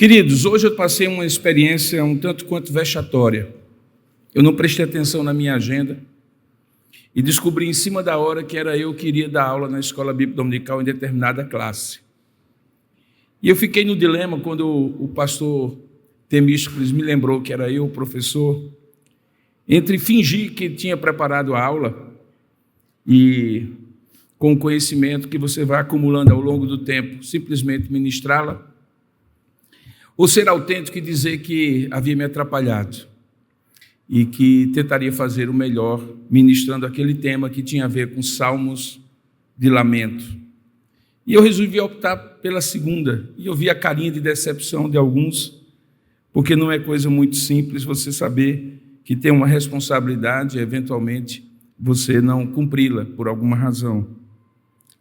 Queridos, hoje eu passei uma experiência um tanto quanto vexatória. Eu não prestei atenção na minha agenda e descobri em cima da hora que era eu que iria dar aula na escola bíblica dominical em determinada classe. E eu fiquei no dilema quando o pastor Temístocles me lembrou que era eu o professor, entre fingir que tinha preparado a aula e, com o conhecimento que você vai acumulando ao longo do tempo, simplesmente ministrá-la, ou ser autêntico e dizer que havia me atrapalhado e que tentaria fazer o melhor ministrando aquele tema que tinha a ver com salmos de lamento. E eu resolvi optar pela segunda, e eu vi a carinha de decepção de alguns, porque não é coisa muito simples você saber que tem uma responsabilidade e, eventualmente, você não cumpri-la por alguma razão.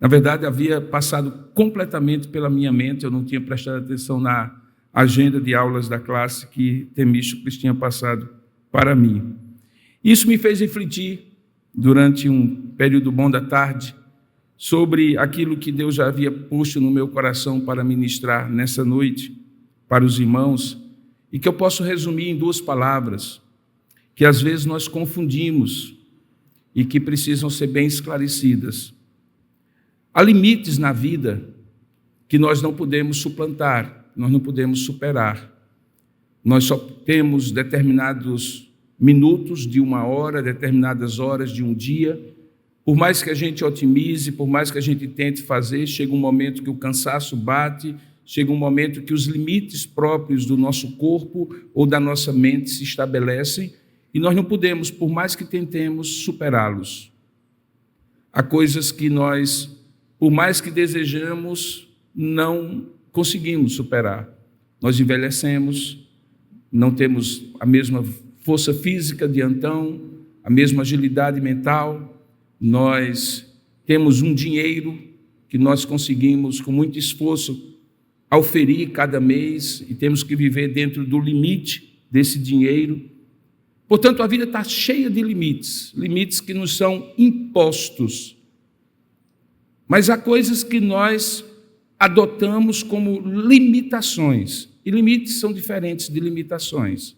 Na verdade, havia passado completamente pela minha mente, eu não tinha prestado atenção na agenda de aulas da classe que Temístocles tinha passado para mim. Isso me fez refletir, durante um período bom da tarde, sobre aquilo que Deus já havia posto no meu coração para ministrar nessa noite para os irmãos, e que eu posso resumir em duas palavras, que às vezes nós confundimos e que precisam ser bem esclarecidas. Há limites na vida que nós não podemos suplantar, nós não podemos superar. Nós só temos determinados minutos de uma hora, determinadas horas de um dia. Por mais que a gente otimize, por mais que a gente tente fazer, chega um momento que o cansaço bate, chega um momento que os limites próprios do nosso corpo ou da nossa mente se estabelecem e nós não podemos, por mais que tentemos, superá-los. Há coisas que nós, por mais que desejamos, não conseguimos superar. Nós envelhecemos, não temos a mesma força física de então, a mesma agilidade mental, nós temos um dinheiro que nós conseguimos com muito esforço auferir cada mês e temos que viver dentro do limite desse dinheiro. Portanto, a vida está cheia de limites, limites que nos são impostos. Mas há coisas que nós adotamos como limitações, e limites são diferentes de limitações.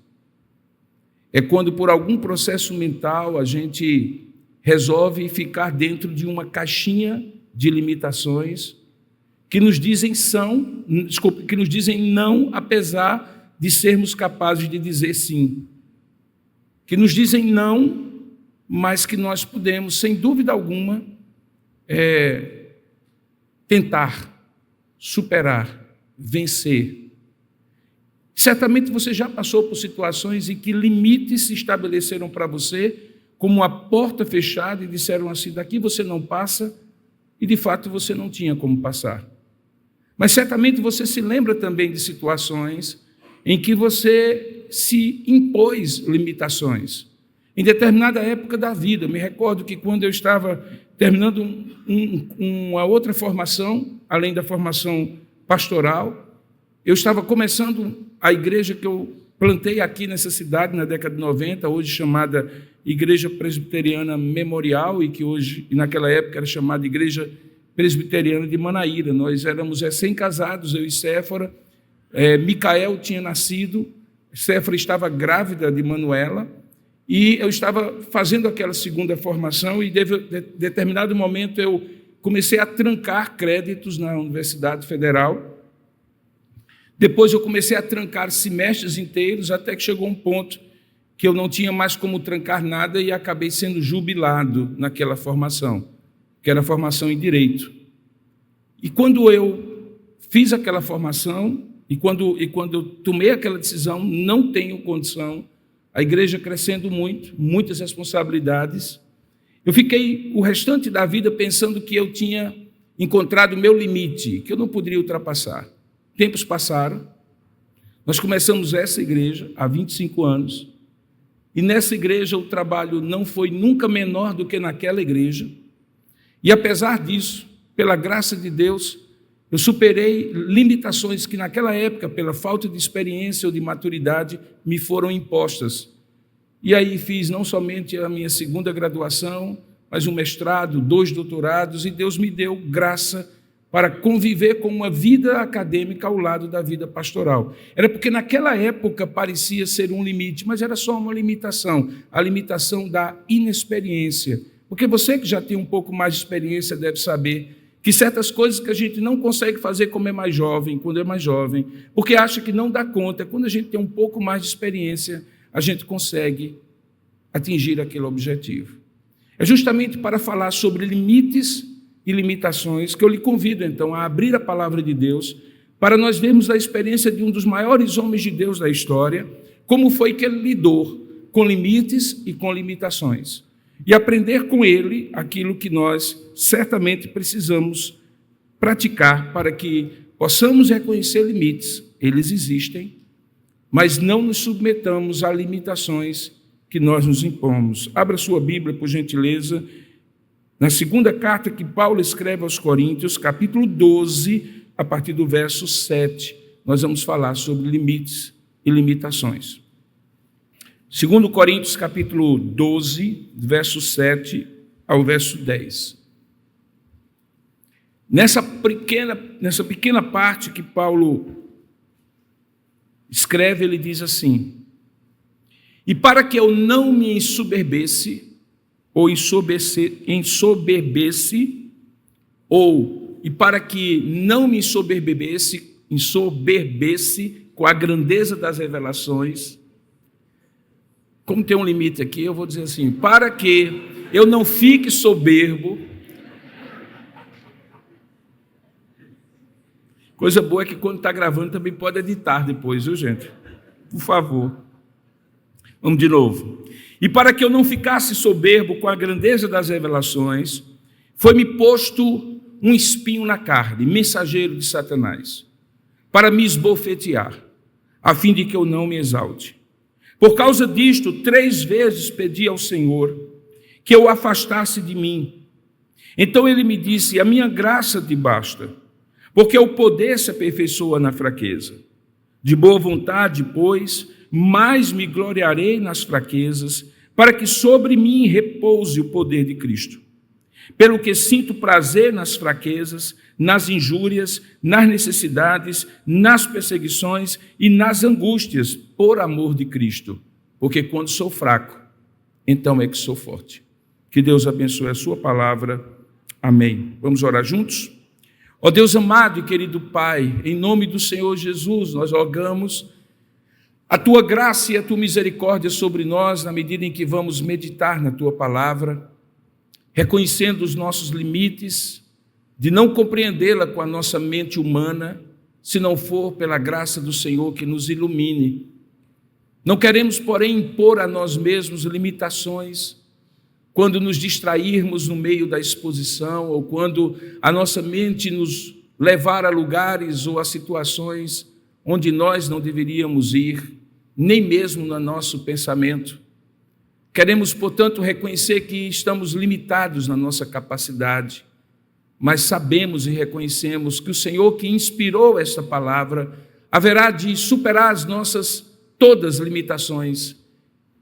É quando, por algum processo mental, a gente resolve ficar dentro de uma caixinha de limitações que nos dizem não, apesar de sermos capazes de dizer sim. Que nos dizem não, mas que nós podemos, sem dúvida alguma, tentar, superar, vencer. Certamente você já passou por situações em que limites se estabeleceram para você como uma porta fechada e disseram assim, daqui você não passa, e de fato você não tinha como passar. Mas certamente você se lembra também de situações em que você se impôs limitações. Em determinada época da vida, me recordo que quando eu estava terminando uma outra formação, além da formação pastoral, eu estava começando a igreja que eu plantei aqui nessa cidade na década de 90, hoje chamada Igreja Presbiteriana Memorial, e naquela época era chamada Igreja Presbiteriana de Manaíra. Nós éramos recém-casados, eu e Séfora. Micael tinha nascido, Séfora estava grávida de Manuela, e eu estava fazendo aquela segunda formação, e em determinado momento eu comecei a trancar créditos na Universidade Federal. Depois eu comecei a trancar semestres inteiros, até que chegou um ponto que eu não tinha mais como trancar nada e acabei sendo jubilado naquela formação, que era a formação em Direito. E quando eu fiz aquela formação, e quando eu tomei aquela decisão, não tenho condição, a igreja crescendo muito, muitas responsabilidades, eu fiquei o restante da vida pensando que eu tinha encontrado o meu limite, que eu não poderia ultrapassar. Tempos passaram, nós começamos essa igreja há 25 anos, e nessa igreja o trabalho não foi nunca menor do que naquela igreja, e apesar disso, pela graça de Deus, eu superei limitações que naquela época, pela falta de experiência ou de maturidade, me foram impostas. E aí fiz não somente a minha segunda graduação, mas um mestrado, 2 doutorados, e Deus me deu graça para conviver com uma vida acadêmica ao lado da vida pastoral. Era porque naquela época parecia ser um limite, mas era só uma limitação, a limitação da inexperiência. Porque você que já tem um pouco mais de experiência deve saber que certas coisas que a gente não consegue fazer quando é mais jovem, porque acha que não dá conta, quando a gente tem um pouco mais de experiência, a gente consegue atingir aquele objetivo. É justamente para falar sobre limites e limitações que eu lhe convido, então, a abrir a palavra de Deus para nós vermos a experiência de um dos maiores homens de Deus da história, como foi que ele lidou com limites e com limitações, e aprender com ele aquilo que nós certamente precisamos praticar para que possamos reconhecer limites. Eles existem, mas não nos submetamos a limitações que nós nos impomos. Abra sua Bíblia, por gentileza, na segunda carta que Paulo escreve aos Coríntios, capítulo 12, a partir do verso 7, nós vamos falar sobre limites e limitações. 2 Coríntios, capítulo 12, verso 7 ao verso 10. Nessa pequena parte que Paulo escreve, ele diz assim: e para que eu não me ensoberbesse, ou ensoberbesse, e para que não me ensoberbesse com a grandeza das revelações. Como tem um limite aqui, eu vou dizer assim: para que eu não fique soberbo. Coisa boa é que quando está gravando também pode editar depois, viu, gente? Por favor. Vamos de novo. E para que eu não ficasse soberbo com a grandeza das revelações, foi-me posto um espinho na carne, mensageiro de Satanás, para me esbofetear, a fim de que eu não me exalte. Por causa disto, 3 vezes pedi ao Senhor que eu o afastasse de mim. Então ele me disse: a minha graça te basta, porque o poder se aperfeiçoa na fraqueza. De boa vontade, pois, mais me gloriarei nas fraquezas, para que sobre mim repouse o poder de Cristo. Pelo que sinto prazer nas fraquezas, nas injúrias, nas necessidades, nas perseguições e nas angústias, por amor de Cristo. Porque quando sou fraco, então é que sou forte. Que Deus abençoe a sua palavra. Amém. Vamos orar juntos? Ó Deus amado e querido Pai, em nome do Senhor Jesus, nós rogamos a Tua graça e a Tua misericórdia sobre nós, na medida em que vamos meditar na Tua palavra, reconhecendo os nossos limites, de não compreendê-la com a nossa mente humana, se não for pela graça do Senhor que nos ilumine. Não queremos, porém, impor a nós mesmos limitações, quando nos distrairmos no meio da exposição, ou quando a nossa mente nos levar a lugares ou a situações onde nós não deveríamos ir, nem mesmo no nosso pensamento. Queremos, portanto, reconhecer que estamos limitados na nossa capacidade, mas sabemos e reconhecemos que o Senhor que inspirou esta palavra haverá de superar as nossas todas limitações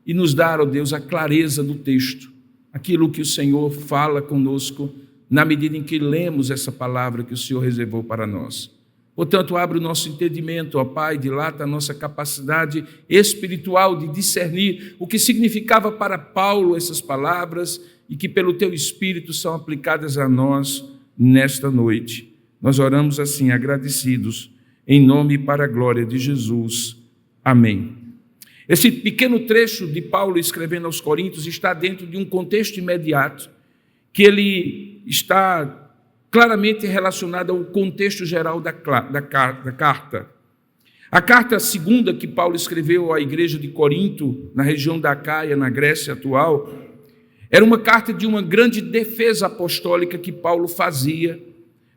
e nos dar, ó Deus, a clareza do texto, aquilo que o Senhor fala conosco na medida em que lemos essa palavra que o Senhor reservou para nós. Portanto, abre o nosso entendimento, ó Pai, dilata a nossa capacidade espiritual de discernir o que significava para Paulo essas palavras e que pelo Teu Espírito são aplicadas a nós nesta noite. Nós oramos assim, agradecidos, em nome e para a glória de Jesus. Amém. Esse pequeno trecho de Paulo escrevendo aos Coríntios está dentro de um contexto imediato, que ele está claramente relacionado ao contexto geral da carta. A carta segunda que Paulo escreveu à igreja de Corinto, na região da Acaia, na Grécia atual, era uma carta de uma grande defesa apostólica que Paulo fazia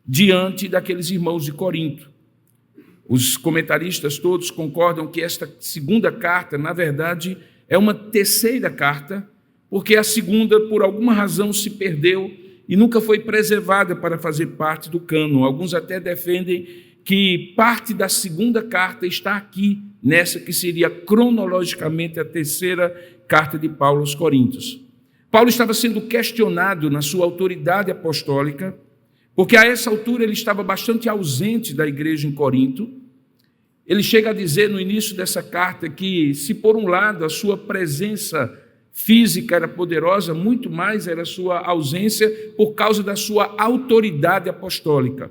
diante daqueles irmãos de Corinto. Os comentaristas todos concordam que esta segunda carta, na verdade, é uma terceira carta, porque a segunda, por alguma razão, se perdeu e nunca foi preservada para fazer parte do cânon. Alguns até defendem que parte da segunda carta está aqui, nessa que seria cronologicamente a terceira carta de Paulo aos Coríntios. Paulo estava sendo questionado na sua autoridade apostólica porque a essa altura ele estava bastante ausente da igreja em Corinto. Ele chega a dizer no início dessa carta que, se por um lado a sua presença física era poderosa, muito mais era a sua ausência por causa da sua autoridade apostólica.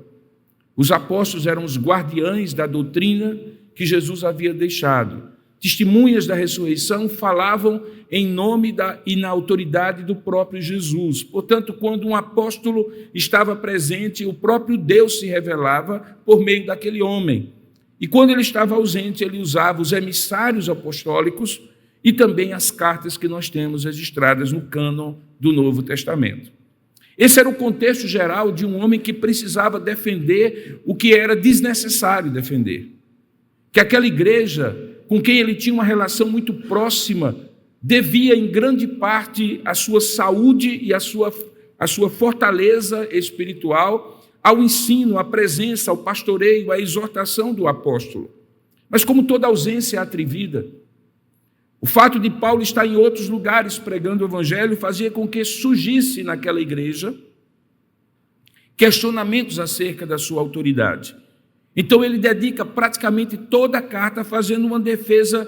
Os apóstolos eram os guardiães da doutrina que Jesus havia deixado. Testemunhas da ressurreição, falavam em nome e na autoridade do próprio Jesus. Portanto, quando um apóstolo estava presente, o próprio Deus se revelava por meio daquele homem. E quando ele estava ausente, ele usava os emissários apostólicos e também as cartas que nós temos registradas no cânon do Novo Testamento. Esse era o contexto geral de um homem que precisava defender o que era desnecessário defender. Que aquela igreja, com quem ele tinha uma relação muito próxima, devia em grande parte a sua saúde e a sua fortaleza espiritual ao ensino, à presença, ao pastoreio, à exortação do apóstolo. Mas como toda ausência é atrevida, o fato de Paulo estar em outros lugares pregando o evangelho fazia com que surgisse naquela igreja questionamentos acerca da sua autoridade. Então ele dedica praticamente toda a carta fazendo uma defesa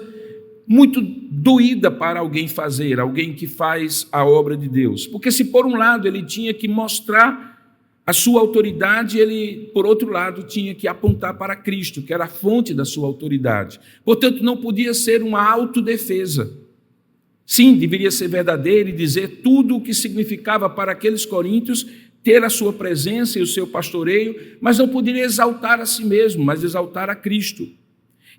muito doída para alguém fazer, alguém que faz a obra de Deus. Porque se por um lado ele tinha que mostrar a sua autoridade, ele, por outro lado, tinha que apontar para Cristo, que era a fonte da sua autoridade. Portanto, não podia ser uma autodefesa. Sim, deveria ser verdadeiro e dizer tudo o que significava para aqueles coríntios ter a sua presença e o seu pastoreio, mas não poderia exaltar a si mesmo, mas exaltar a Cristo.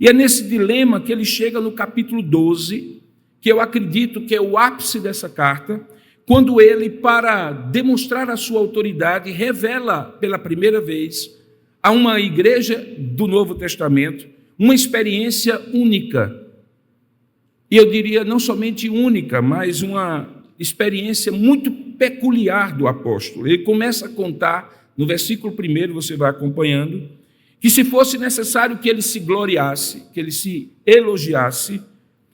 E é nesse dilema que ele chega no capítulo 12, que eu acredito que é o ápice dessa carta, quando ele, para demonstrar a sua autoridade, revela pela primeira vez a uma igreja do Novo Testamento uma experiência única. E eu diria não somente única, mas uma experiência muito peculiar do apóstolo. Ele começa a contar, no versículo 1, você vai acompanhando, que se fosse necessário que ele se gloriasse, que ele se elogiasse,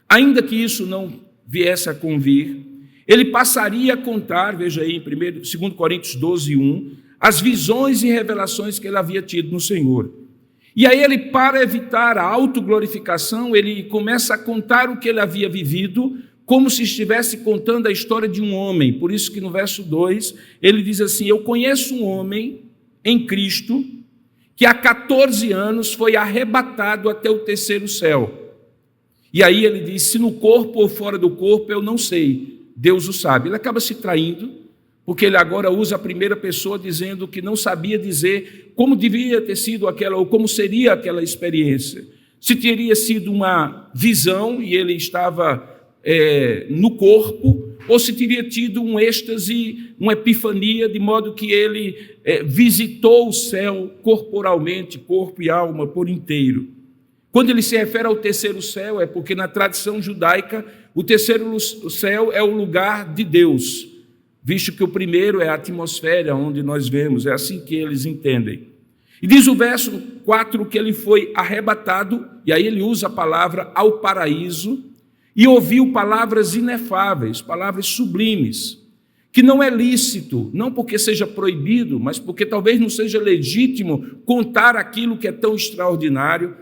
ainda que isso não viesse a convir, ele passaria a contar, veja aí em 2 Coríntios 12, 1, as visões e revelações que ele havia tido no Senhor. E aí ele, para evitar a autoglorificação, ele começa a contar o que ele havia vivido, como se estivesse contando a história de um homem. Por isso que no verso 2, ele diz assim: eu conheço um homem em Cristo que há 14 anos foi arrebatado até o terceiro céu. E aí ele diz, se no corpo ou fora do corpo, eu não sei, Deus o sabe. Ele acaba se traindo, porque ele agora usa a primeira pessoa dizendo que não sabia dizer como devia ter sido aquela, ou como seria aquela experiência. Se teria sido uma visão e ele estava no corpo, ou se teria tido um êxtase, uma epifania, de modo que ele visitou o céu corporalmente, corpo e alma por inteiro. Quando ele se refere ao terceiro céu, é porque na tradição judaica, o terceiro céu é o lugar de Deus, visto que o primeiro é a atmosfera onde nós vemos, é assim que eles entendem. E diz o verso 4 que ele foi arrebatado, e aí ele usa a palavra ao paraíso, e ouviu palavras inefáveis, palavras sublimes, que não é lícito, não porque seja proibido, mas porque talvez não seja legítimo contar aquilo que é tão extraordinário.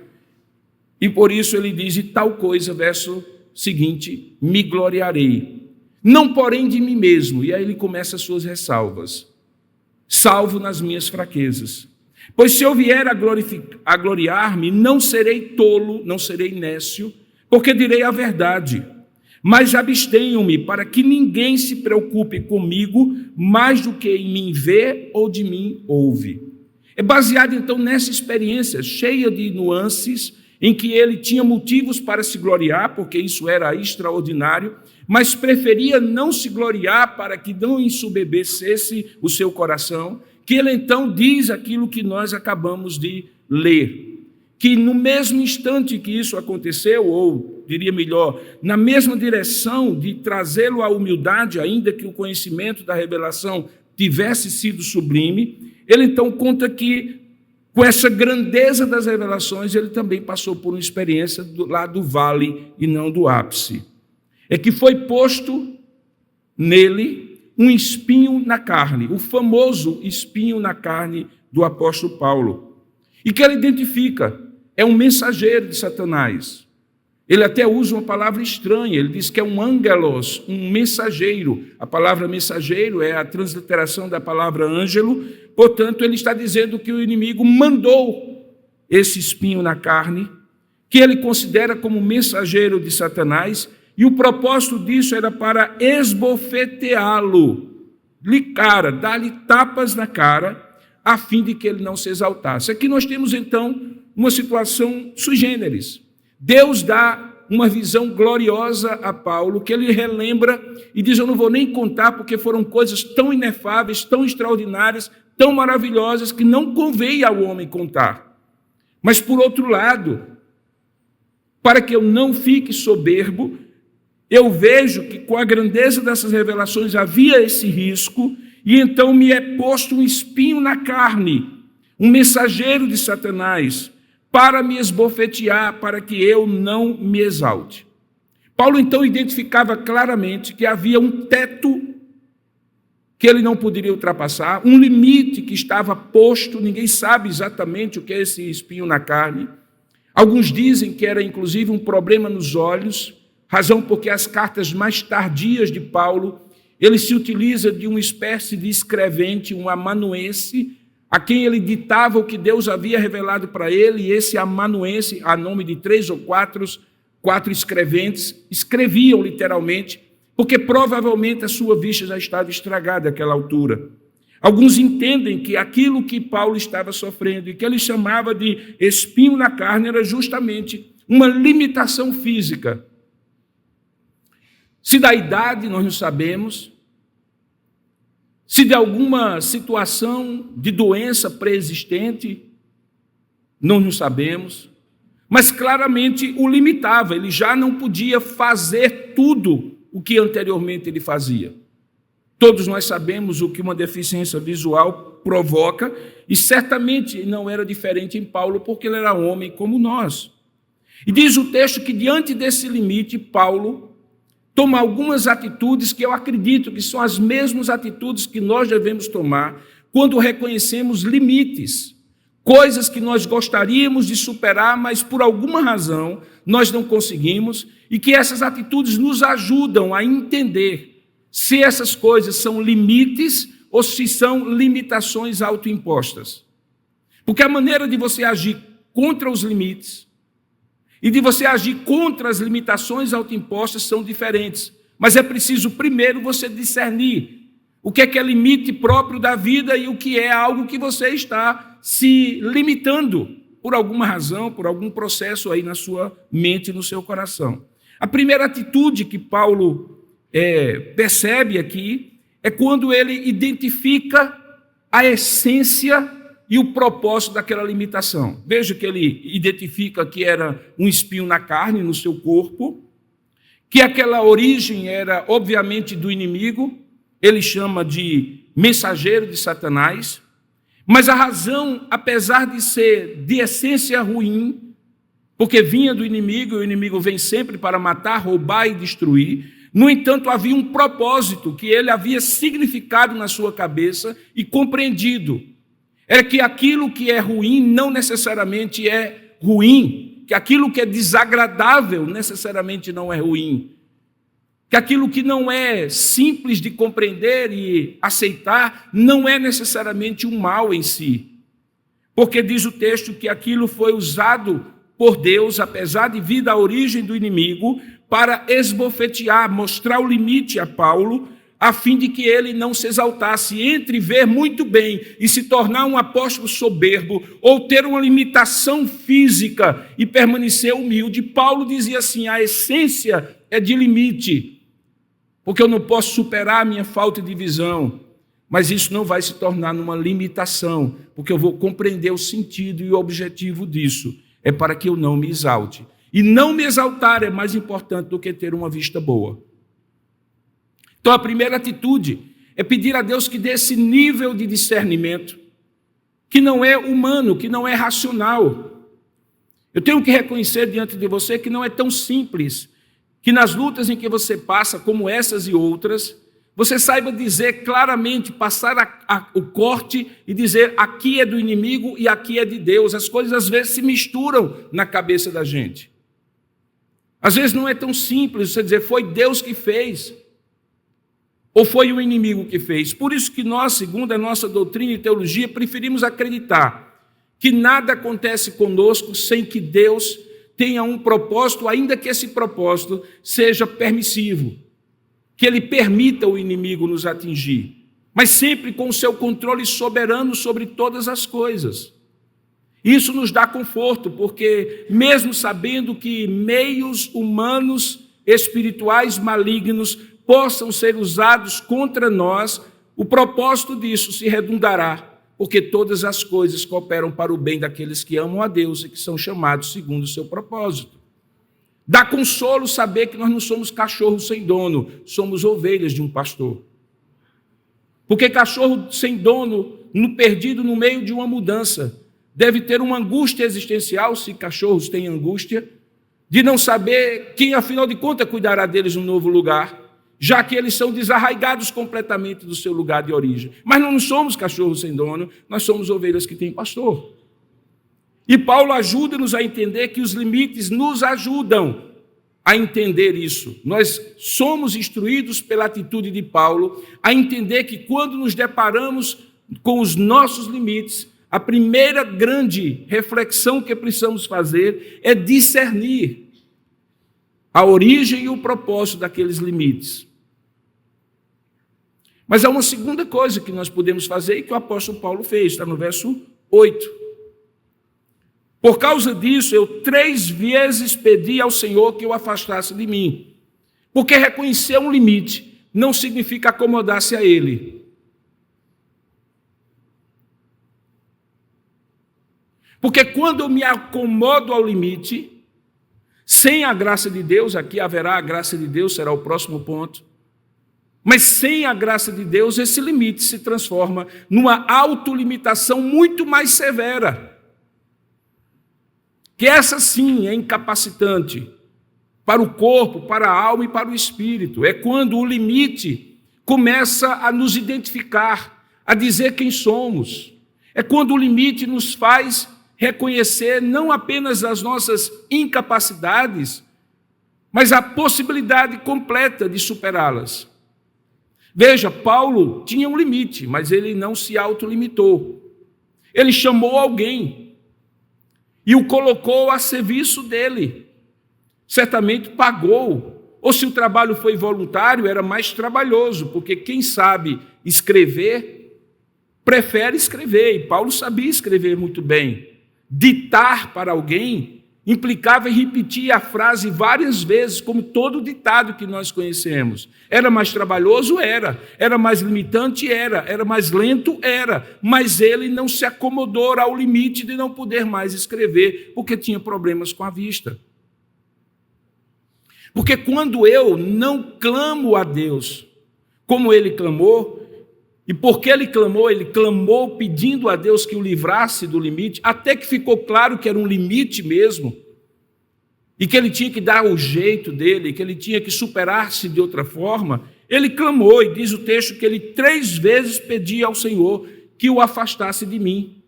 E por isso ele diz, e tal coisa, verso seguinte, me gloriarei, não porém de mim mesmo. E aí ele começa as suas ressalvas, salvo nas minhas fraquezas. Pois se eu vier a gloriar-me, não serei tolo, não serei nécio, porque direi a verdade, mas abstenho-me para que ninguém se preocupe comigo mais do que em mim vê ou de mim ouve. É baseado então nessa experiência cheia de nuances, em que ele tinha motivos para se gloriar, porque isso era extraordinário, mas preferia não se gloriar para que não ensubebecesse o seu coração, que ele então diz aquilo que nós acabamos de ler. Que no mesmo instante que isso aconteceu, ou diria melhor, na mesma direção de trazê-lo à humildade, ainda que o conhecimento da revelação tivesse sido sublime, ele então conta que, com essa grandeza das revelações, ele também passou por uma experiência lá do vale e não do ápice. É que foi posto nele um espinho na carne, o famoso espinho na carne do apóstolo Paulo. E que ele identifica, é um mensageiro de Satanás. Ele até usa uma palavra estranha, ele diz que é um ângelos, um mensageiro. A palavra mensageiro é a transliteração da palavra ângelo, portanto, ele está dizendo que o inimigo mandou esse espinho na carne, que ele considera como mensageiro de Satanás, e o propósito disso era para esbofeteá-lo, dar-lhe tapas na cara, a fim de que ele não se exaltasse. Aqui nós temos, então, uma situação sui generis. Deus dá uma visão gloriosa a Paulo, que ele relembra e diz, eu não vou nem contar, porque foram coisas tão inefáveis, tão extraordinárias, tão maravilhosas, que não convém ao homem contar. Mas, por outro lado, para que eu não fique soberbo, eu vejo que com a grandeza dessas revelações havia esse risco, e então me é posto um espinho na carne, um mensageiro de Satanás, para me esbofetear, para que eu não me exalte. Paulo, então, identificava claramente que havia um teto que ele não poderia ultrapassar, um limite que estava posto, ninguém sabe exatamente o que é esse espinho na carne. Alguns dizem que era, inclusive, um problema nos olhos, razão porque as cartas mais tardias de Paulo, ele se utiliza de uma espécie de escrevente, um amanuense, a quem ele ditava o que Deus havia revelado para ele, e esse amanuense, a nome de 3 ou 4 escreventes, escreviam literalmente, porque provavelmente a sua vista já estava estragada àquela altura. Alguns entendem que aquilo que Paulo estava sofrendo e que ele chamava de espinho na carne era justamente uma limitação física. Se da idade, nós não sabemos. Se de alguma situação de doença pré-existente, não sabemos, mas claramente o limitava, ele já não podia fazer tudo o que anteriormente ele fazia. Todos nós sabemos o que uma deficiência visual provoca, e certamente não era diferente em Paulo, porque ele era homem como nós. E diz o texto que diante desse limite, Paulo toma algumas atitudes que eu acredito que são as mesmas atitudes que nós devemos tomar quando reconhecemos limites, coisas que nós gostaríamos de superar, mas por alguma razão nós não conseguimos, e que essas atitudes nos ajudam a entender se essas coisas são limites ou se são limitações autoimpostas. Porque a maneira de você agir contra os limites e de você agir contra as limitações autoimpostas são diferentes. Mas é preciso primeiro você discernir o que é limite próprio da vida e o que é algo que você está se limitando por alguma razão, por algum processo aí na sua mente e no seu coração. A primeira atitude que Paulo percebe aqui é quando ele identifica a essência e o propósito daquela limitação. Veja que ele identifica que era um espinho na carne, no seu corpo, que aquela origem era, obviamente, do inimigo, ele chama de mensageiro de Satanás, mas a razão, apesar de ser de essência ruim, porque vinha do inimigo, e o inimigo vem sempre para matar, roubar e destruir, no entanto, havia um propósito que ele havia significado na sua cabeça e compreendido. Era que aquilo que é ruim não necessariamente é ruim, que aquilo que é desagradável necessariamente não é ruim, que aquilo que não é simples de compreender e aceitar não é necessariamente um mal em si. Porque diz o texto que aquilo foi usado por Deus, apesar de vir da origem do inimigo, para esbofetear, mostrar o limite a Paulo, a fim de que ele não se exaltasse entre ver muito bem e se tornar um apóstolo soberbo, ou ter uma limitação física e permanecer humilde. Paulo dizia assim, a essência é de limite, porque eu não posso superar a minha falta de visão, mas isso não vai se tornar numa limitação, porque eu vou compreender o sentido e o objetivo disso, é para que eu não me exalte. E não me exaltar é mais importante do que ter uma vista boa. Então, a primeira atitude é pedir a Deus que dê esse nível de discernimento, que não é humano, que não é racional. Eu tenho que reconhecer diante de você que não é tão simples, que nas lutas em que você passa, como essas e outras, você saiba dizer claramente, passar o corte e dizer aqui é do inimigo e aqui é de Deus. As coisas às vezes se misturam na cabeça da gente. Às vezes não é tão simples você dizer foi Deus que fez ou foi o inimigo que fez. Por isso que nós, segundo a nossa doutrina e teologia, preferimos acreditar que nada acontece conosco sem que Deus tenha um propósito, ainda que esse propósito seja permissivo, que Ele permita o inimigo nos atingir, mas sempre com o seu controle soberano sobre todas as coisas. Isso nos dá conforto, porque mesmo sabendo que meios humanos espirituais malignos possam ser usados contra nós, o propósito disso se redundará, porque todas as coisas cooperam para o bem daqueles que amam a Deus e que são chamados segundo o seu propósito. Dá consolo saber que nós não somos cachorros sem dono, somos ovelhas de um pastor. Porque cachorro sem dono, perdido no meio de uma mudança, deve ter uma angústia existencial, se cachorros têm angústia, de não saber quem, afinal de contas, cuidará deles no novo lugar, já que eles são desarraigados completamente do seu lugar de origem. Mas não somos cachorros sem dono, nós somos ovelhas que têm pastor. E Paulo ajuda-nos a entender que os limites nos ajudam a entender isso. Nós somos instruídos pela atitude de Paulo a entender que quando nos deparamos com os nossos limites, a primeira grande reflexão que precisamos fazer é discernir a origem e o propósito daqueles limites. Mas há uma segunda coisa que nós podemos fazer e que o apóstolo Paulo fez, está no verso 8. Por causa disso, eu 3 vezes pedi ao Senhor que o afastasse de mim. Porque reconhecer um limite não significa acomodar-se a ele. Porque quando eu me acomodo ao limite, sem a graça de Deus, aqui haverá a graça de Deus, será o próximo ponto, mas sem a graça de Deus, esse limite se transforma numa autolimitação muito mais severa. Que essa sim é incapacitante para o corpo, para a alma e para o espírito. É quando o limite começa a nos identificar, a dizer quem somos. É quando o limite nos faz reconhecer não apenas as nossas incapacidades, mas a possibilidade completa de superá-las. Veja, Paulo tinha um limite, mas ele não se autolimitou. Ele chamou alguém e o colocou a serviço dele. Certamente pagou. Ou se o trabalho foi voluntário, era mais trabalhoso, porque quem sabe escrever, prefere escrever. E Paulo sabia escrever muito bem. Ditar para alguém implicava em repetir a frase várias vezes, como todo ditado que nós conhecemos. Era mais trabalhoso? Era mais limitante? Era mais lento? Mas ele não se acomodou ao limite de não poder mais escrever, porque tinha problemas com a vista. Porque quando eu não clamo a Deus como ele clamou, e porque ele clamou pedindo a Deus que o livrasse do limite, até que ficou claro que era um limite mesmo, e que ele tinha que dar o jeito dele, que ele tinha que superar-se de outra forma, ele clamou, e diz o texto que ele 3 vezes pedia ao Senhor que o afastasse de mim.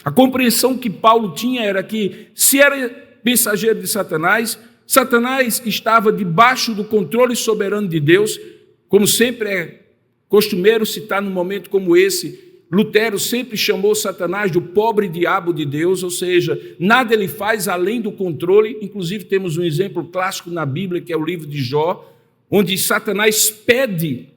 A compreensão que Paulo tinha era que, se era mensageiro de Satanás, Satanás estava debaixo do controle soberano de Deus, como sempre é costumeiro citar num momento como esse. Lutero sempre chamou Satanás de o pobre diabo de Deus, ou seja, nada ele faz além do controle. Inclusive temos um exemplo clássico na Bíblia, que é o livro de Jó, onde Satanás pede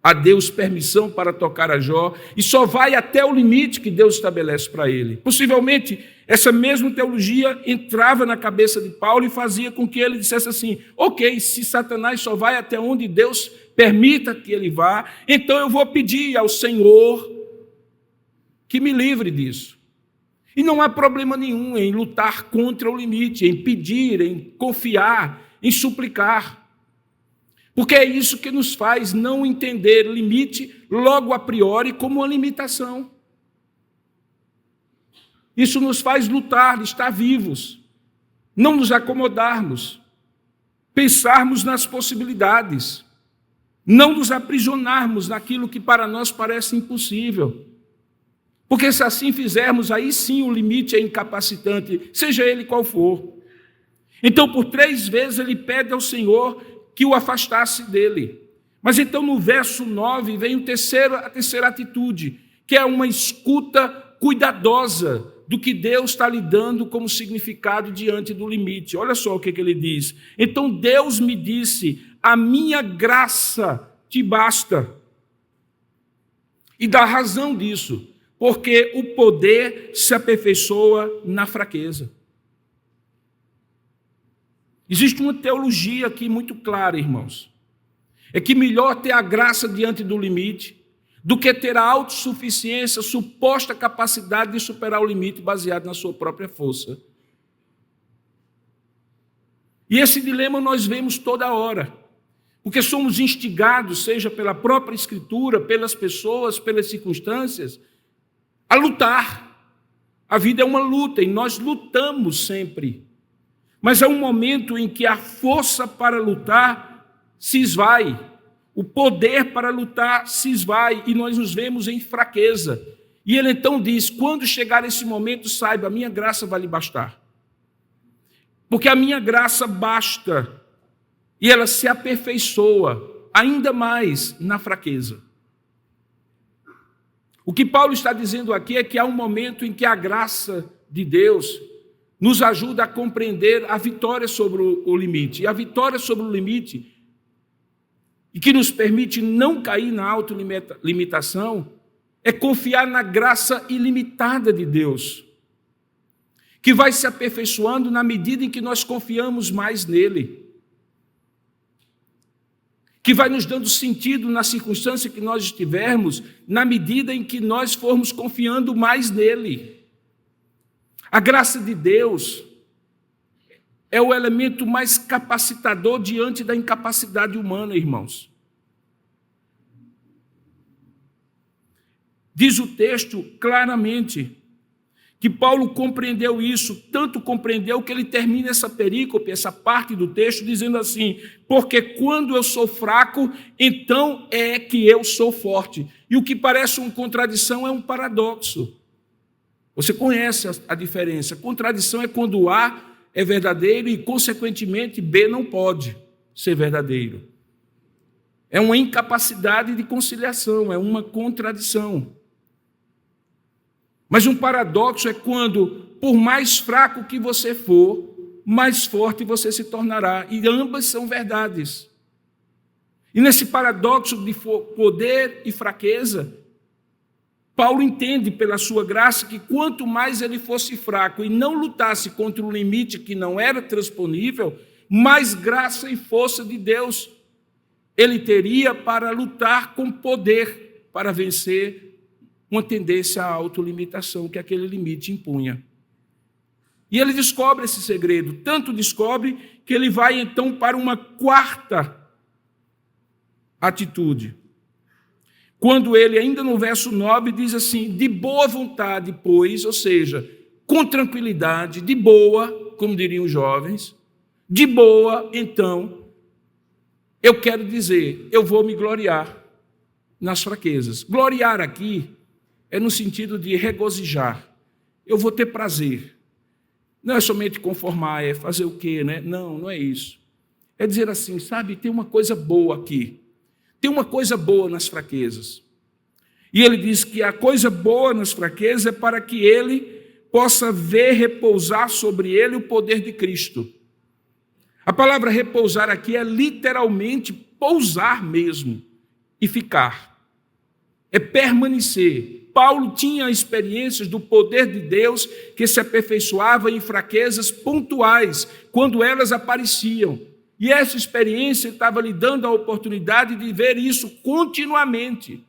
a Deus permissão para tocar a Jó, e só vai até o limite que Deus estabelece para ele. Possivelmente, essa mesma teologia entrava na cabeça de Paulo e fazia com que ele dissesse assim: ok, se Satanás só vai até onde Deus permita que ele vá, então eu vou pedir ao Senhor que me livre disso. E não há problema nenhum em lutar contra o limite, em pedir, em confiar, em suplicar. Porque é isso que nos faz não entender limite logo a priori como uma limitação. Isso nos faz lutar, estar vivos, não nos acomodarmos, pensarmos nas possibilidades, Não nos aprisionarmos naquilo que para nós parece impossível. Porque se assim fizermos, aí sim o limite é incapacitante, seja ele qual for. Então, por 3 vezes, ele pede ao Senhor que o afastasse dele. Mas então, no verso 9, vem a terceira atitude, que é uma escuta cuidadosa do que Deus está lhe dando como significado diante do limite. Olha só o que ele diz. Então Deus me disse, a minha graça te basta. E dá razão disso, porque o poder se aperfeiçoa na fraqueza. Existe uma teologia aqui muito clara, irmãos. É que melhor ter a graça diante do limite do que ter a autossuficiência, suposta capacidade de superar o limite baseado na sua própria força. E esse dilema nós vemos toda hora, porque somos instigados, seja pela própria Escritura, pelas pessoas, pelas circunstâncias, a lutar. A vida é uma luta e nós lutamos sempre. Mas há um momento em que a força para lutar se esvai. O poder para lutar se esvai e nós nos vemos em fraqueza. E ele então diz, quando chegar esse momento, saiba, a minha graça vai lhe bastar. Porque a minha graça basta e ela se aperfeiçoa ainda mais na fraqueza. O que Paulo está dizendo aqui é que há um momento em que a graça de Deus nos ajuda a compreender a vitória sobre o limite. E a vitória sobre o limite e que nos permite não cair na autolimitação, é confiar na graça ilimitada de Deus, que vai se aperfeiçoando na medida em que nós confiamos mais nele, que vai nos dando sentido na circunstância que nós estivermos, na medida em que nós formos confiando mais nele. A graça de Deus é o elemento mais capacitador diante da incapacidade humana, irmãos. Diz o texto claramente que Paulo compreendeu isso, tanto compreendeu que ele termina essa perícope, essa parte do texto, dizendo assim, porque quando eu sou fraco, então é que eu sou forte. E o que parece uma contradição é um paradoxo. Você conhece a diferença. Contradição é quando A é verdadeiro e, consequentemente, B não pode ser verdadeiro. É uma incapacidade de conciliação, é uma contradição. Mas um paradoxo é quando, por mais fraco que você for, mais forte você se tornará. E ambas são verdades. E nesse paradoxo de poder e fraqueza, Paulo entende pela sua graça que quanto mais ele fosse fraco e não lutasse contra um limite que não era transponível, mais graça e força de Deus ele teria para lutar com poder, para vencer uma tendência à autolimitação que aquele limite impunha. E ele descobre esse segredo, tanto descobre que ele vai então para uma quarta atitude. Quando ele, ainda no verso 9, diz assim, de boa vontade, pois, ou seja, com tranquilidade, de boa, como diriam os jovens, de boa, então, eu quero dizer, eu vou me gloriar nas fraquezas. Gloriar aqui é no sentido de regozijar. Eu vou ter prazer. Não é somente conformar, é fazer o quê, né? Não, não é isso. É dizer assim, sabe, tem uma coisa boa aqui. Tem uma coisa boa nas fraquezas. E ele diz que a coisa boa nas fraquezas é para que ele possa ver repousar sobre ele o poder de Cristo. A palavra repousar aqui é literalmente pousar mesmo e ficar. É permanecer. Paulo tinha experiências do poder de Deus que se aperfeiçoava em fraquezas pontuais, quando elas apareciam. E essa experiência estava lhe dando a oportunidade de ver isso continuamente.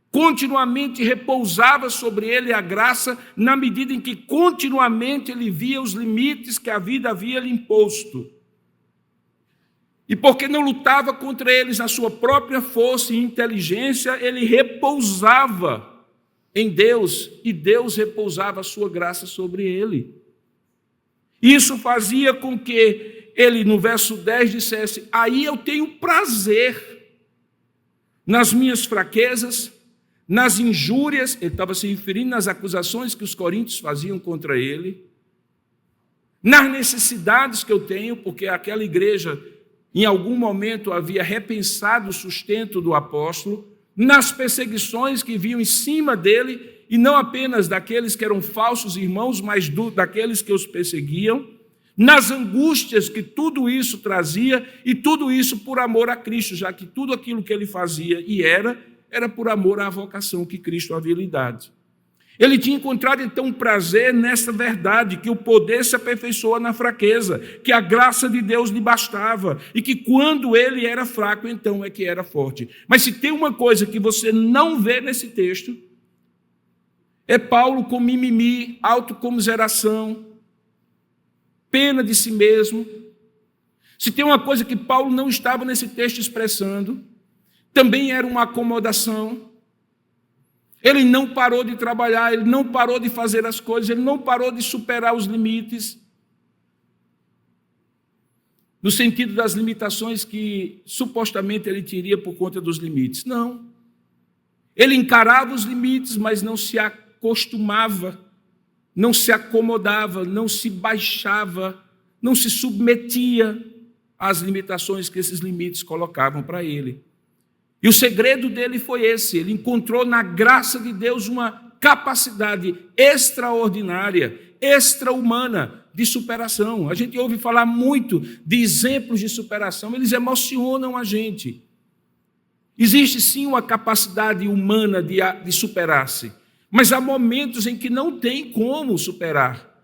Continuamente repousava sobre ele a graça, na medida em que continuamente ele via os limites que a vida havia lhe imposto. E porque não lutava contra eles na sua própria força e inteligência, ele repousava em Deus, e Deus repousava a sua graça sobre ele. Isso fazia com que ele, no verso 10, dissesse, aí eu tenho prazer nas minhas fraquezas, nas injúrias, ele estava se referindo nas acusações que os coríntios faziam contra ele, nas necessidades que eu tenho, porque aquela igreja, em algum momento, havia repensado o sustento do apóstolo, nas perseguições que vinham em cima dele, e não apenas daqueles que eram falsos irmãos, mas daqueles que os perseguiam, nas angústias que tudo isso trazia, e tudo isso por amor a Cristo, já que tudo aquilo que ele fazia e era por amor à vocação que Cristo havia lhe dado. Ele tinha encontrado, então, um prazer nessa verdade, que o poder se aperfeiçoa na fraqueza, que a graça de Deus lhe bastava, e que quando ele era fraco, então é que era forte. Mas se tem uma coisa que você não vê nesse texto, é Paulo com mimimi, autocomiseração, pena de si mesmo. Se tem uma coisa que Paulo não estava nesse texto expressando, também era uma acomodação. Ele não parou de trabalhar, ele não parou de fazer as coisas, ele não parou de superar os limites, no sentido das limitações que supostamente ele teria por conta dos limites. Não. Ele encarava os limites, mas não se acostumava, não se acomodava, não se baixava, não se submetia às limitações que esses limites colocavam para ele. E o segredo dele foi esse: ele encontrou na graça de Deus uma capacidade extraordinária, extra-humana de superação. A gente ouve falar muito de exemplos de superação, eles emocionam a gente. Existe sim uma capacidade humana de superar-se, mas há momentos em que não tem como superar.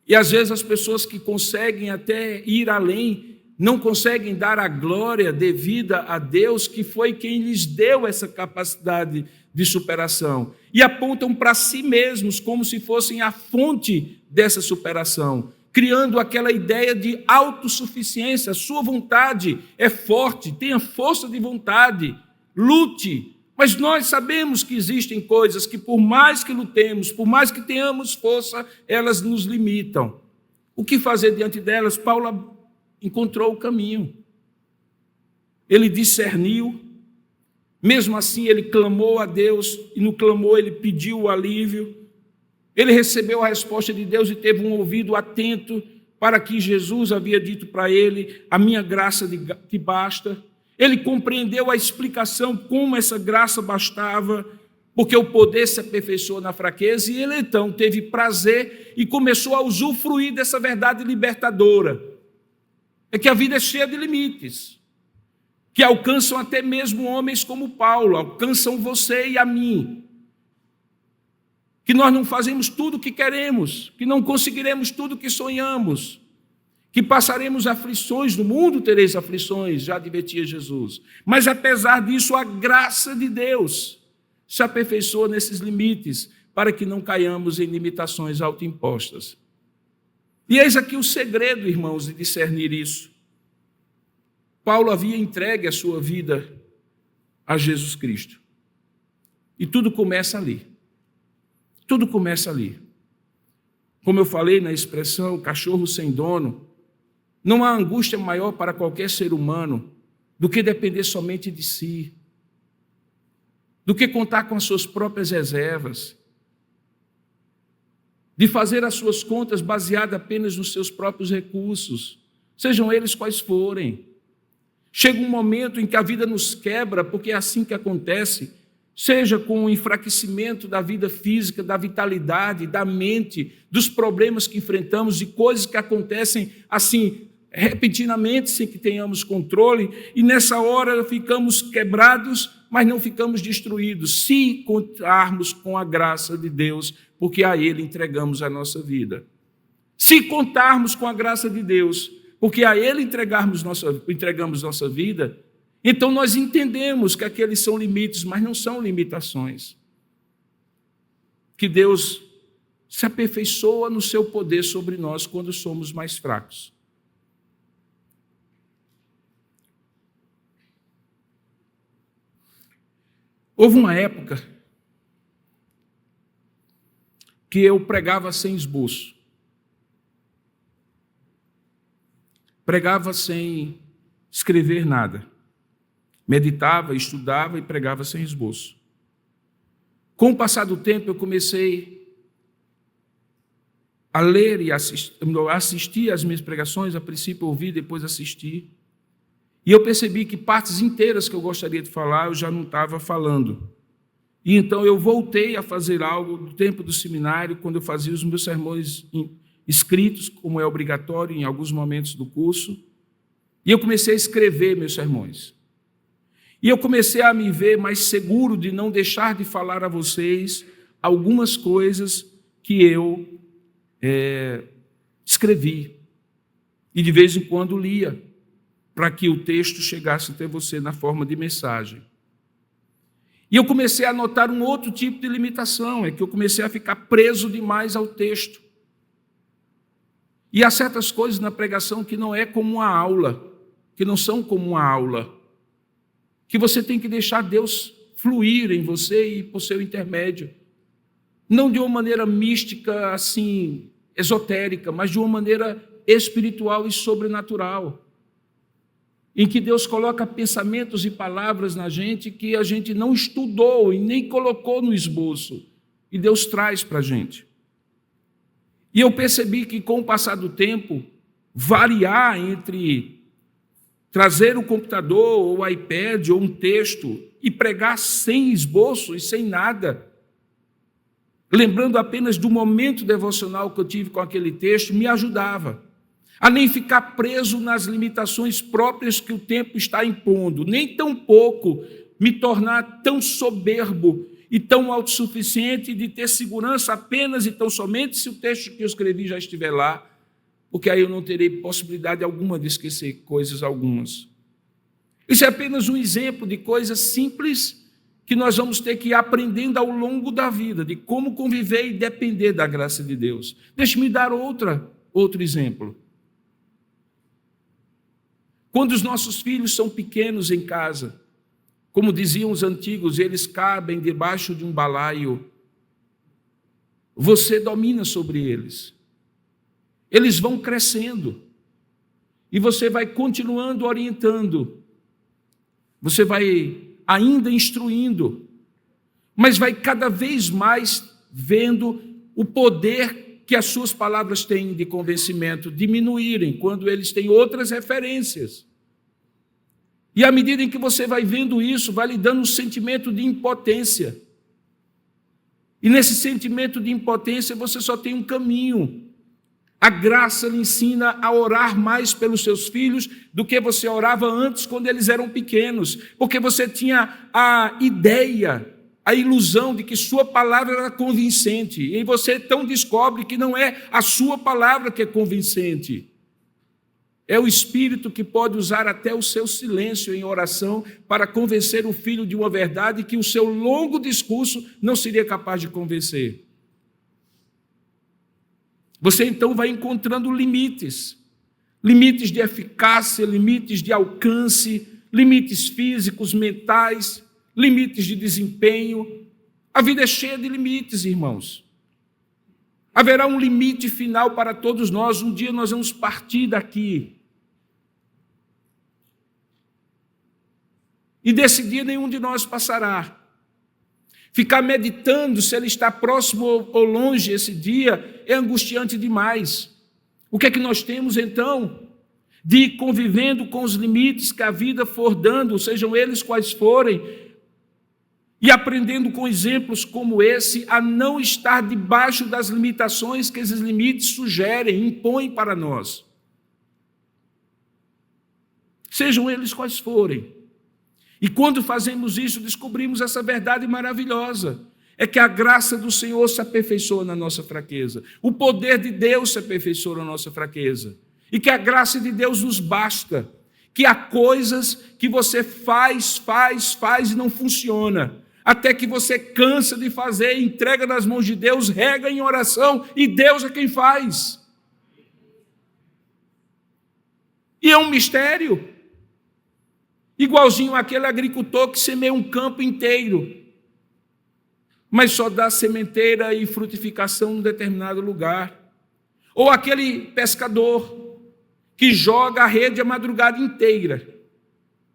E às vezes as pessoas que conseguem até ir além não conseguem dar a glória devida a Deus, que foi quem lhes deu essa capacidade de superação, e apontam para si mesmos como se fossem a fonte dessa superação, criando aquela ideia de autossuficiência. Sua vontade é forte, tenha força de vontade, lute. Mas nós sabemos que existem coisas que, por mais que lutemos, por mais que tenhamos força, elas nos limitam. O que fazer diante delas? Paulo encontrou o caminho. Ele discerniu, mesmo assim ele clamou a Deus, e no clamor ele pediu o alívio. Ele recebeu a resposta de Deus e teve um ouvido atento para que Jesus havia dito para ele: a minha graça te basta. Ele compreendeu a explicação como essa graça bastava, porque o poder se aperfeiçoou na fraqueza, e ele então teve prazer e começou a usufruir dessa verdade libertadora. É que a vida é cheia de limites, que alcançam até mesmo homens como Paulo, alcançam você e a mim. Que nós não fazemos tudo o que queremos, que não conseguiremos tudo o que sonhamos, que passaremos aflições, no mundo tereis aflições, já advertia Jesus. Mas apesar disso, a graça de Deus se aperfeiçoa nesses limites, para que não caiamos em limitações autoimpostas. E eis aqui o segredo, irmãos, de discernir isso. Paulo havia entregue a sua vida a Jesus Cristo. E tudo começa ali. Tudo começa ali. Como eu falei na expressão cachorro sem dono, não há angústia maior para qualquer ser humano do que depender somente de si, do que contar com as suas próprias reservas, de fazer as suas contas baseadas apenas nos seus próprios recursos, sejam eles quais forem. Chega um momento em que a vida nos quebra, porque é assim que acontece, seja com o enfraquecimento da vida física, da vitalidade, da mente, dos problemas que enfrentamos, de coisas que acontecem assim, repentinamente, sem que tenhamos controle, e nessa hora ficamos quebrados, mas não ficamos destruídos, se contarmos com a graça de Deus, porque a Ele entregamos a nossa vida. Se contarmos com a graça de Deus, porque a Ele entregamos nossa vida, então nós entendemos que aqueles são limites, mas não são limitações. Que Deus se aperfeiçoa no seu poder sobre nós quando somos mais fracos. Houve uma época que eu pregava sem esboço. Pregava sem escrever nada. meditava, estudava e pregava sem esboço. Com o passar do tempo, eu comecei a ler e assistir às minhas pregações, a princípio ouvir, depois assistir. E eu percebi que partes inteiras que eu gostaria de falar, eu já não estava falando. E então eu voltei a fazer algo do tempo do seminário, quando eu fazia os meus sermões escritos, como é obrigatório em alguns momentos do curso. E eu comecei a escrever meus sermões. E eu comecei a me ver mais seguro de não deixar de falar a vocês algumas coisas que eu escrevi. E de vez em quando lia, para que o texto chegasse até você na forma de mensagem. E eu comecei a notar um outro tipo de limitação, é que eu comecei a ficar preso demais ao texto. E há certas coisas na pregação que não é como uma aula, que não são como uma aula, que você tem que deixar Deus fluir em você e por seu intermédio. Não de uma maneira mística, assim, esotérica, mas de uma maneira espiritual e sobrenatural, em que Deus coloca pensamentos e palavras na gente que a gente não estudou e nem colocou no esboço, e Deus traz para a gente. E eu percebi que, com o passar do tempo, variar entre trazer o computador ou o iPad ou um texto e pregar sem esboço e sem nada, lembrando apenas do momento devocional que eu tive com aquele texto, me ajudava a nem ficar preso nas limitações próprias que o tempo está impondo, nem tampouco me tornar tão soberbo e tão autossuficiente de ter segurança apenas e tão somente se o texto que eu escrevi já estiver lá, porque aí eu não terei possibilidade alguma de esquecer coisas algumas. Isso é apenas um exemplo de coisas simples que nós vamos ter que ir aprendendo ao longo da vida, de como conviver e depender da graça de Deus. Deixe-me dar outro exemplo. Quando os nossos filhos são pequenos em casa, como diziam os antigos, eles cabem debaixo de um balaio, você domina sobre eles. Eles vão crescendo e você vai continuando orientando, você vai ainda instruindo, mas vai cada vez mais vendo o poder que as suas palavras têm de convencimento diminuírem quando eles têm outras referências. E à medida em que você vai vendo isso, vai lhe dando um sentimento de impotência. E nesse sentimento de impotência você só tem um caminho. A graça lhe ensina a orar mais pelos seus filhos do que você orava antes, quando eles eram pequenos, porque você tinha a ideia, a ilusão de que sua palavra era convincente, e você então descobre que não é a sua palavra que é convincente. É o Espírito que pode usar até o seu silêncio em oração para convencer o filho de uma verdade que o seu longo discurso não seria capaz de convencer. Você então vai encontrando limites de eficácia, limites de alcance, limites físicos, mentais, limites de desempenho. A vida é cheia de limites, irmãos. Haverá um limite final para todos nós. Um dia nós vamos partir daqui. E desse dia nenhum de nós passará. Ficar meditando se ele está próximo ou longe esse dia é angustiante demais. O que é que nós temos então? De ir convivendo com os limites que a vida for dando, sejam eles quais forem, e aprendendo com exemplos como esse a não estar debaixo das limitações que esses limites sugerem, impõem para nós. Sejam eles quais forem. E quando fazemos isso, descobrimos essa verdade maravilhosa. É que a graça do Senhor se aperfeiçoa na nossa fraqueza. O poder de Deus se aperfeiçoa na nossa fraqueza. E que a graça de Deus nos basta. Que há coisas que você faz e não funciona. Até que você cansa de fazer, entrega nas mãos de Deus, rega em oração e Deus é quem faz. E é um mistério. Igualzinho àquele agricultor que semeia um campo inteiro, mas só dá sementeira e frutificação em um determinado lugar. Ou aquele pescador que joga a rede a madrugada inteira,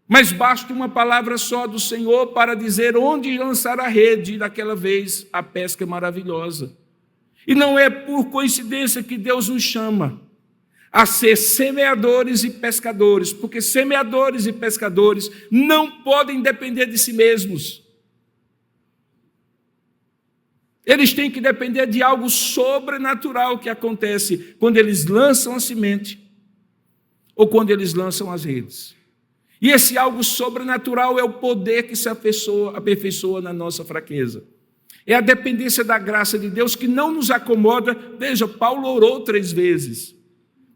Mas basta uma palavra só do Senhor para dizer onde lançar a rede, e daquela vez a pesca é maravilhosa. E não é por coincidência que Deus nos chama a ser semeadores e pescadores, porque semeadores e pescadores não podem depender de si mesmos. Eles têm que depender de algo sobrenatural que acontece quando eles lançam a semente ou quando eles lançam as redes. E esse algo sobrenatural é o poder que se aperfeiçoa na nossa fraqueza. É a dependência da graça de Deus que não nos acomoda. Veja, Paulo orou 3 vezes.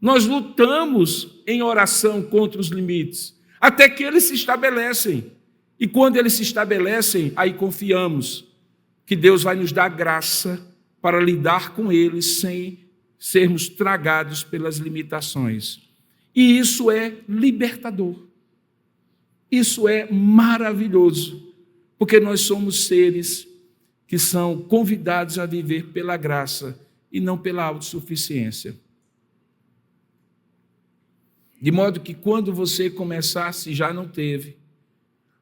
Nós lutamos em oração contra os limites, até que eles se estabelecem. E quando eles se estabelecem, aí confiamos que Deus vai nos dar graça para lidar com eles sem sermos tragados pelas limitações. E isso é libertador. Isso é maravilhoso, porque nós somos seres que são convidados a viver pela graça e não pela autossuficiência. De modo que quando você começar, se já não teve,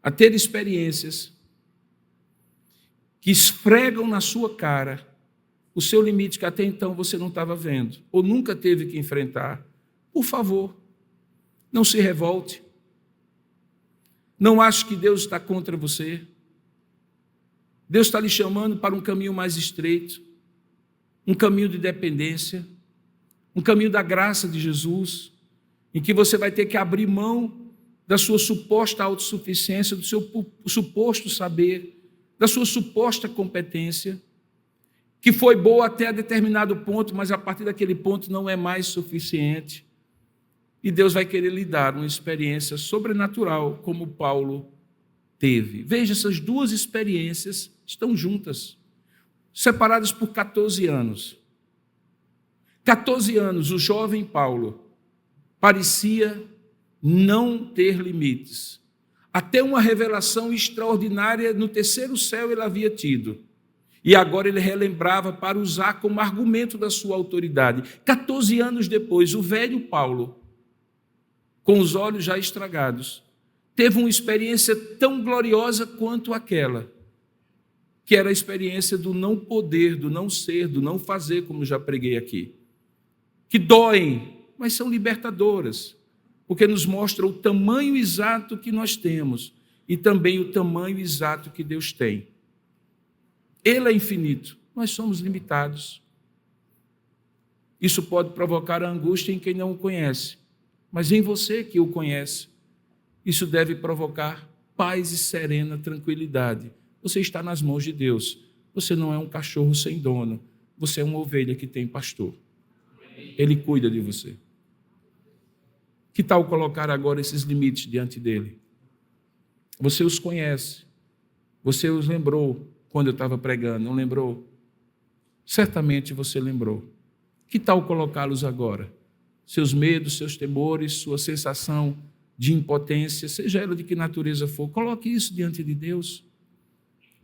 a ter experiências que esfregam na sua cara o seu limite que até então você não estava vendo, ou nunca teve que enfrentar, por favor, não se revolte. Não ache que Deus está contra você. Deus está lhe chamando para um caminho mais estreito, um caminho de dependência, um caminho da graça de Jesus, em que você vai ter que abrir mão da sua suposta autossuficiência, do seu suposto saber, da sua suposta competência, que foi boa até determinado ponto, mas a partir daquele ponto não é mais suficiente. E Deus vai querer lhe dar uma experiência sobrenatural, como Paulo teve. Veja, essas 2 experiências estão juntas, separadas por 14 anos. 14 anos, o jovem Paulo parecia não ter limites. Até uma revelação extraordinária no 3º céu ele havia tido. E agora ele relembrava para usar como argumento da sua autoridade. 14 anos depois, o velho Paulo, com os olhos já estragados, teve uma experiência tão gloriosa quanto aquela, que era a experiência do não poder, do não ser, do não fazer, como já preguei aqui, que doem, mas são libertadoras, porque nos mostra o tamanho exato que nós temos e também o tamanho exato que Deus tem. Ele é infinito, nós somos limitados. Isso pode provocar a angústia em quem não o conhece, mas em você que o conhece, isso deve provocar paz e serena tranquilidade. Você está nas mãos de Deus. Você não é um cachorro sem dono. Você é uma ovelha que tem pastor. Ele cuida de você. Que tal colocar agora esses limites diante dele? Você os conhece. Você os lembrou quando eu estava pregando, não lembrou? Certamente você lembrou. Que tal colocá-los agora? Seus medos, seus temores, sua sensação de impotência, seja ela de que natureza for, coloque isso diante de Deus.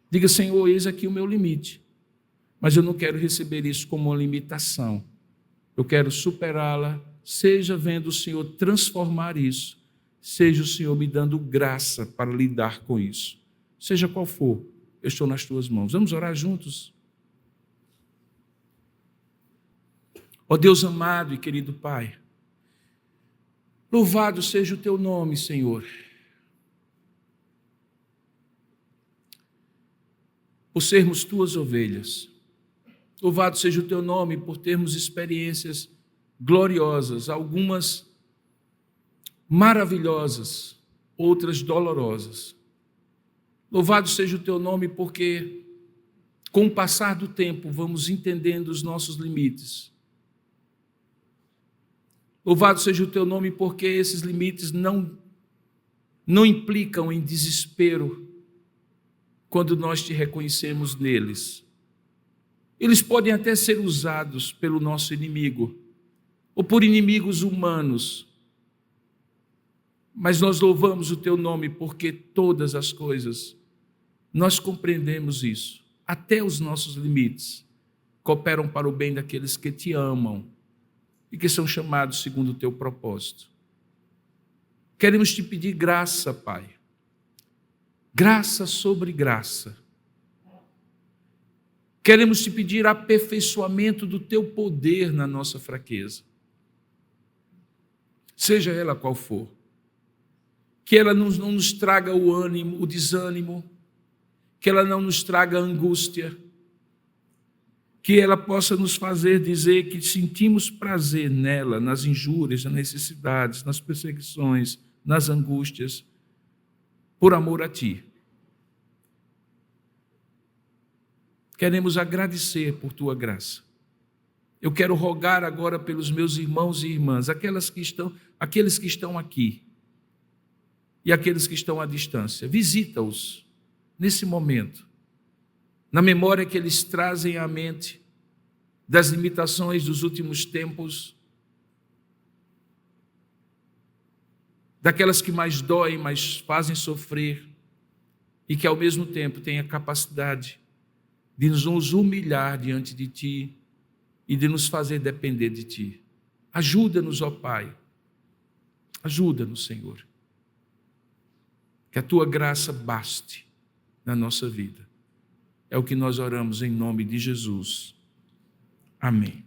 Diga, Senhor, eis aqui o meu limite, mas eu não quero receber isso como uma limitação. Eu quero superá-la, seja vendo o Senhor transformar isso, seja o Senhor me dando graça para lidar com isso. Seja qual for, eu estou nas tuas mãos. Vamos orar juntos? Ó Deus amado e querido Pai, louvado seja o teu nome, Senhor, por sermos tuas ovelhas. Louvado seja o teu nome por termos experiências gloriosas, algumas maravilhosas, outras dolorosas. Louvado seja o teu nome porque, com o passar do tempo, vamos entendendo os nossos limites. Louvado seja o teu nome porque esses limites não implicam em desespero quando nós te reconhecemos neles. Eles podem até ser usados pelo nosso inimigo ou por inimigos humanos, mas nós louvamos o teu nome porque todas as coisas, nós compreendemos isso, até os nossos limites cooperam para o bem daqueles que te amam e que são chamados segundo o teu propósito. Queremos te pedir graça, Pai. Graça sobre graça. Queremos te pedir aperfeiçoamento do teu poder na nossa fraqueza. Seja ela qual for. Que ela não nos traga o ânimo, o desânimo. Que ela não nos traga a angústia. Que ela possa nos fazer dizer que sentimos prazer nela, nas injúrias, nas necessidades, nas perseguições, nas angústias, por amor a Ti. Queremos agradecer por Tua graça. Eu quero rogar agora pelos meus irmãos e irmãs, aqueles que estão aqui e aqueles que estão à distância. Visita-os nesse momento, na memória que eles trazem à mente das limitações dos últimos tempos, daquelas que mais doem, mais fazem sofrer, e que ao mesmo tempo têm a capacidade de nos humilhar diante de Ti e de nos fazer depender de Ti. Ajuda-nos, ó Pai. Ajuda-nos, Senhor. Que a Tua graça baste na nossa vida. É o que nós oramos em nome de Jesus. Amém.